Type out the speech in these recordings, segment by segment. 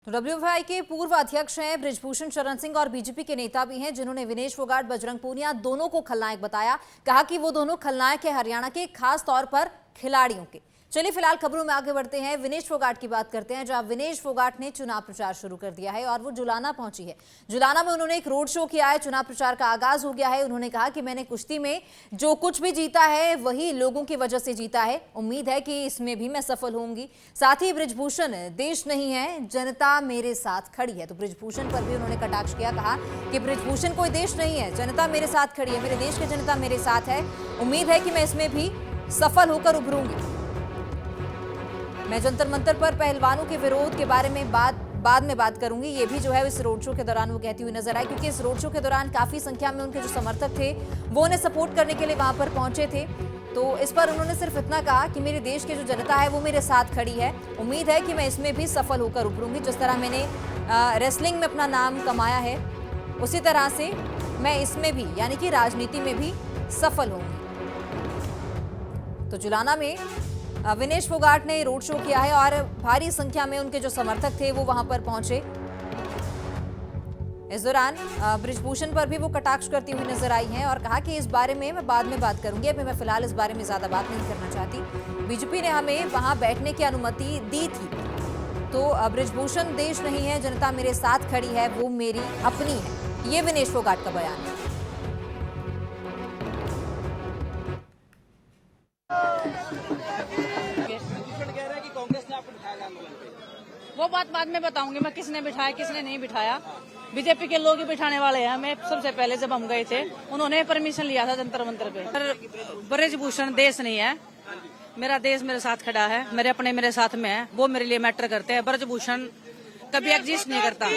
तो डब्ल्यूएफआई के पूर्व अध्यक्ष हैं बृजभूषण शरण सिंह और बीजेपी के नेता भी हैं जिन्होंने विनेश फोगाट, बजरंग पूनिया दोनों को खलनायक बताया। कहा कि वो दोनों खलनायक है हरियाणा के, खास तौर पर खिलाड़ियों के। चलिए फिलहाल खबरों में आगे बढ़ते हैं। विनेश फोगाट की बात करते हैं, जहां विनेश फोगाट ने चुनाव प्रचार शुरू कर दिया है और वो जुलाना पहुंची है। जुलाना में उन्होंने एक रोड शो किया है। चुनाव प्रचार का आगाज हो गया है। उन्होंने कहा कि मैंने कुश्ती में जो कुछ भी जीता है वही लोगों की वजह से जीता है। उम्मीद है कि इसमें भी मैं सफल होंगी। साथ ही बृजभूषण देश नहीं है, जनता मेरे साथ खड़ी है। तो बृजभूषण पर भी उन्होंने कटाक्ष किया। कहा कि बृजभूषण कोई देश नहीं है, जनता मेरे साथ खड़ी है, मेरे देश की जनता मेरे साथ है। उम्मीद है कि मैं इसमें भी सफल होकर उभरूंगी। मैं जंतर मंतर पर पहलवानों के विरोध के बारे में बाद में बात करूंगी। ये भी जो है इस रोड शो के दौरान वो कहती हुई नजर आई, क्योंकि इस रोड शो के दौरान काफी संख्या में उनके जो समर्थक थे वो उन्हें सपोर्ट करने के लिए वहां पर पहुंचे थे। तो इस पर उन्होंने सिर्फ इतना कहा कि मेरे देश की जो जनता है वो मेरे साथ खड़ी है। उम्मीद है कि मैं इसमें भी सफल होकर उभरूंगी। जिस तरह मैंने रेसलिंग में अपना नाम कमाया है, उसी तरह से मैं इसमें भी, यानी कि राजनीति में भी सफल होंगी। तो जुलाना में विनेश फोगाट ने रोड शो किया है और भारी संख्या में उनके जो समर्थक थे वो वहां पर पहुंचे। इस दौरान बृजभूषण पर भी वो कटाक्ष करती हुई नजर आई हैं और कहा कि इस बारे में मैं बाद में बात करूंगी, अभी मैं फिलहाल इस बारे में ज्यादा बात नहीं करना चाहती। बीजेपी ने हमें वहां बैठने की अनुमति दी थी। तो बृजभूषण देश नहीं है, जनता मेरे साथ खड़ी है, वो मेरी अपनी है। ये विनेश फोगाट का बयान है। वो बात बाद में बताऊंगी मैं, किसने बिठाया किसने नहीं बिठाया। बीजेपी के लोग ही बिठाने वाले हैं। हमें सबसे पहले जब हम गए थे उन्होंने परमिशन लिया था जंतर मंतर पे। बृजभूषण देश नहीं है, मेरा देश मेरे साथ खड़ा है, मेरे अपने मेरे साथ में है, वो मेरे लिए मैटर करते हैं। बृजभूषण कभी एग्जिस्ट नहीं करता।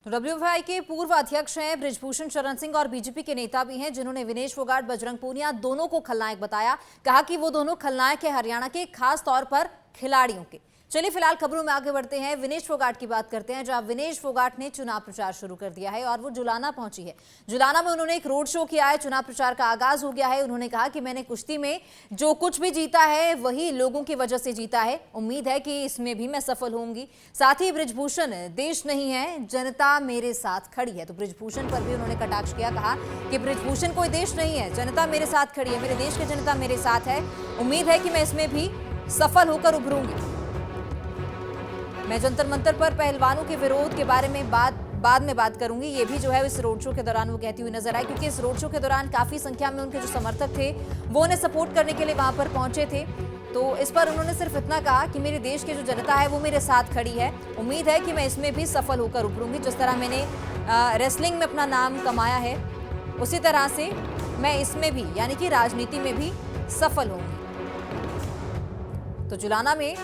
तो डब्ल्यूएफआई के पूर्व अध्यक्ष हैं बृजभूषण शरण सिंह और बीजेपी के नेता भी हैं जिन्होंने विनेश फोगाट, बजरंग पूनिया दोनों को खलनायक बताया। कहा कि वो दोनों खलनायक है हरियाणा के, खास तौर पर खिलाड़ियों के। चलिए फिलहाल खबरों में आगे बढ़ते हैं। विनेश फोगाट की बात करते हैं, जहां विनेश फोगाट ने चुनाव प्रचार शुरू कर दिया है और वो जुलाना पहुंची है। जुलाना में उन्होंने एक रोड शो किया है। चुनाव प्रचार का आगाज हो गया है। उन्होंने कहा कि मैंने कुश्ती में जो कुछ भी जीता है वही लोगों की वजह से जीता है। उम्मीद है कि इसमें भी मैं सफल होंगी। साथ ही बृजभूषण देश नहीं है, जनता मेरे साथ खड़ी है। तो बृजभूषण पर भी उन्होंने कटाक्ष किया। कहा कि बृजभूषण कोई देश नहीं है, जनता मेरे साथ खड़ी है, मेरे देश की जनता मेरे साथ है। उम्मीद है कि मैं इसमें भी सफल होकर उभरूंगी। मैं जंतर मंतर पर पहलवानों के विरोध के बारे में बाद में बात करूंगी। ये भी जो है इस रोड शो के दौरान वो कहती हुई नजर आई, क्योंकि इस रोड शो के दौरान काफी संख्या में उनके जो समर्थक थे वो उन्हें सपोर्ट करने के लिए वहां पर पहुंचे थे। तो इस पर उन्होंने सिर्फ इतना कहा कि मेरे देश की जो जनता है वो मेरे साथ खड़ी है। उम्मीद है कि मैं इसमें भी सफल होकर उभरूंगी। जिस तरह मैंने रेसलिंग में अपना नाम कमाया है, उसी तरह से मैं इसमें भी, यानी कि राजनीति में भी सफल होंगी। तो जुलाना में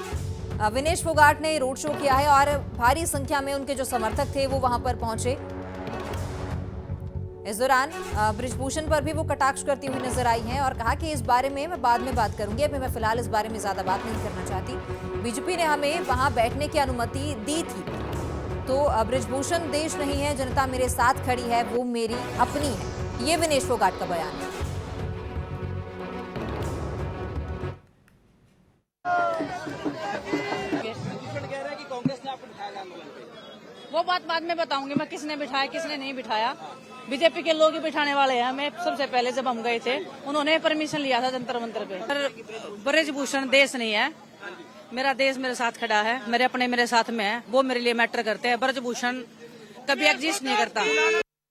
विनेश फोगाट ने रोड शो किया है और भारी संख्या में उनके जो समर्थक थे वो वहां पर पहुंचे। इस दौरान बृजभूषण पर भी वो कटाक्ष करती हुई नजर आई हैं और कहा कि इस बारे में मैं बाद में बात करूंगी, अभी मैं फिलहाल इस बारे में ज्यादा बात नहीं करना चाहती। बीजेपी ने हमें वहां बैठने की अनुमति दी थी। तो बृजभूषण देश नहीं है, जनता मेरे साथ खड़ी है, वो मेरी अपनी है। ये विनेश फोगाट का बयान है। वो बात बाद में बताऊंगी मैं, किसने बिठाया किसने नहीं बिठाया। बीजेपी के लोग ही बिठाने वाले हैं। हमें सबसे पहले जब हम गए थे उन्होंने परमिशन लिया था जंतर मंतर पे। बृजभूषण देश नहीं है, मेरा देश मेरे साथ खड़ा है, मेरे अपने मेरे साथ में है, वो मेरे लिए मैटर करते हैं। बृजभूषण कभी एग्जिस्ट नहीं करता।